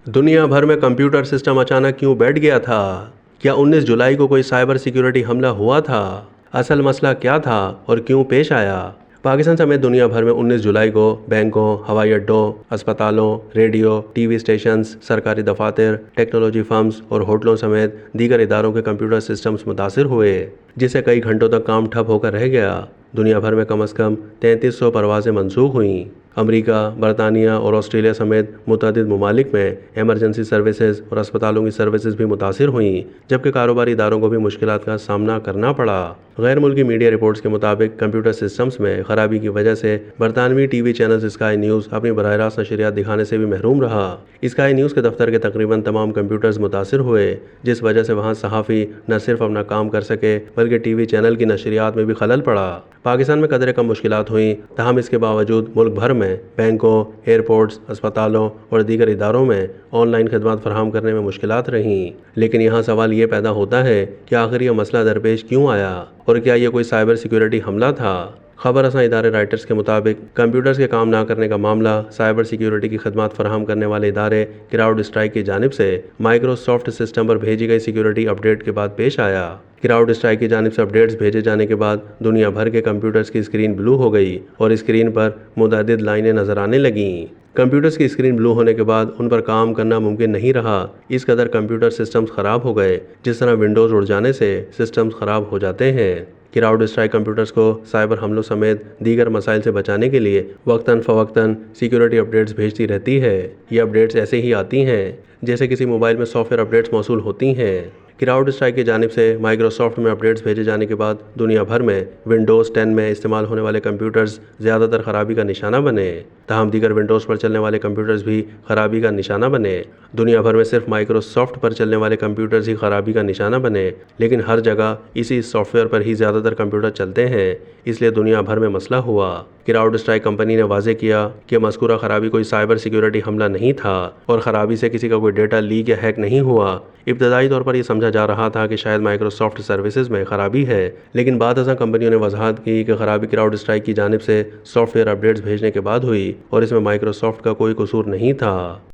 دنیا بھر میں کمپیوٹر سسٹم اچانک کیوں بیٹھ گیا تھا؟ کیا 19 جولائی کو کوئی سائبر سیکیورٹی حملہ ہوا تھا؟ اصل مسئلہ کیا تھا اور کیوں پیش آیا؟ پاکستان سمیت دنیا بھر میں 19 جولائی کو بینکوں، ہوائی اڈوں، اسپتالوں، ریڈیو، ٹی وی اسٹیشنز، سرکاری دفاتر، ٹیکنالوجی فرمز اور ہوٹلوں سمیت دیگر اداروں کے کمپیوٹر سسٹمز متاثر ہوئے، جس سے کئی گھنٹوں تک کام ٹھپ ہو کر رہ گیا۔ دنیا بھر میں کم از کم 3300 پروازیں منسوخ ہوئیں۔ امریکہ، برطانیہ اور آسٹریلیا سمیت متعدد ممالک میں ایمرجنسی سروسز اور اسپتالوں کی سروسز بھی متاثر ہوئیں، جبکہ کاروباری اداروں کو بھی مشکلات کا سامنا کرنا پڑا۔ غیر ملکی میڈیا رپورٹس کے مطابق کمپیوٹر سسٹمز میں خرابی کی وجہ سے برطانوی T V channel sky news اپنی براہ راست نشریات دکھانے سے بھی محروم رہا۔ اسکائی نیوز کے دفتر کے تقریباً تمام کمپیوٹرز متاثر ہوئے، جس وجہ سے وہاں صحافی نہ صرف اپنا کام کر سکے بلکہ ٹی وی چینل کی نشریات میں بھی خلل پڑا۔ پاکستان میں قدرے کم مشکلات ہوئیں، تاہم اس کے باوجود ملک بھر میں بینکوں، ایئرپورٹس، اسپتالوں اور دیگر اداروں میں آن لائن خدمات فراہم کرنے میں مشکلات رہیں۔ لیکن یہاں سوال یہ پیدا ہوتا ہے کہ آخر یہ مسئلہ درپیش کیوں آیا اور کیا یہ کوئی سائبر سیکیورٹی حملہ تھا؟ خبر رساں ادارے رائٹرز کے مطابق کمپیوٹرز کے کام نہ کرنے کا معاملہ سائبر سیکیورٹی کی خدمات فراہم کرنے والے ادارے کراؤڈ اسٹرائک کی جانب سے مائیکروسافٹ سسٹم پر بھیجی گئی سیکیورٹی اپ ڈیٹ کے بعد پیش آیا۔ کراؤڈ اسٹرائک کی جانب سے اپ ڈیٹس بھیجے جانے کے بعد دنیا بھر کے کمپیوٹرز کی اسکرین بلو ہو گئی اور اسکرین پر متعدد لائنیں نظر آنے لگیں۔ کمپیوٹرز کی اسکرین بلو ہونے کے بعد ان پر کام کرنا ممکن نہیں رہا، اس قدر کمپیوٹر سسٹمز خراب ہو گئے، جس طرح ونڈوز اڑ جانے سے سسٹمز خراب ہو جاتے ہیں۔ کراؤڈ اسٹرائک کمپیوٹرز کو سائبر حملوں سمیت دیگر مسائل سے بچانے کے لیے وقتاً فوقتاً سیکیورٹی اپ ڈیٹس بھیجتی رہتی ہے۔ یہ اپ ڈیٹس ایسے ہی آتی ہیں جیسے کسی موبائل میں سافٹ ویئر اپ ڈیٹس موصول ہوتی ہیں۔ کراؤڈ اسٹرائک کی جانب سے مائیکروسافٹ میں اپ ڈیٹس بھیجے جانے کے بعد دنیا بھر میں ونڈوز 10 میں استعمال ہونے والے کمپیوٹرز زیادہ تر خرابی کا نشانہ بنے، تاہم دیگر ونڈوز پر چلنے والے کمپیوٹرز بھی خرابی کا نشانہ بنے۔ دنیا بھر میں صرف مائیکروسافٹ پر چلنے والے کمپیوٹرز ہی خرابی کا نشانہ بنے، لیکن ہر جگہ اسی سافٹ ویئر پر ہی زیادہ تر کمپیوٹر چلتے ہیں، اس لیے دنیا بھر میں مسئلہ ہوا۔ کراؤڈ اسٹرائک کمپنی نے واضح کیا کہ مذکورہ خرابی کوئی سائبر سیکیورٹی حملہ نہیں تھا اور خرابی سے کسی کا کوئی ڈیٹا لیک یا ہیک نہیں ہوا۔ ابتدائی طور پر یہ سمجھا جا رہا تھا کہ شاید مائیکروسافٹ سروسز میں خرابی ہے، لیکن بعد ازاں کمپنیوں نے وضاحت کی کہ خرابی کراؤڈ اسٹرائک کی جانب سے سافٹ ویئر اپ ڈیٹس بھیجنے کے بعد ہوئی اور اس میں مائیکروسافٹ کا کوئی قصور نہیں تھا۔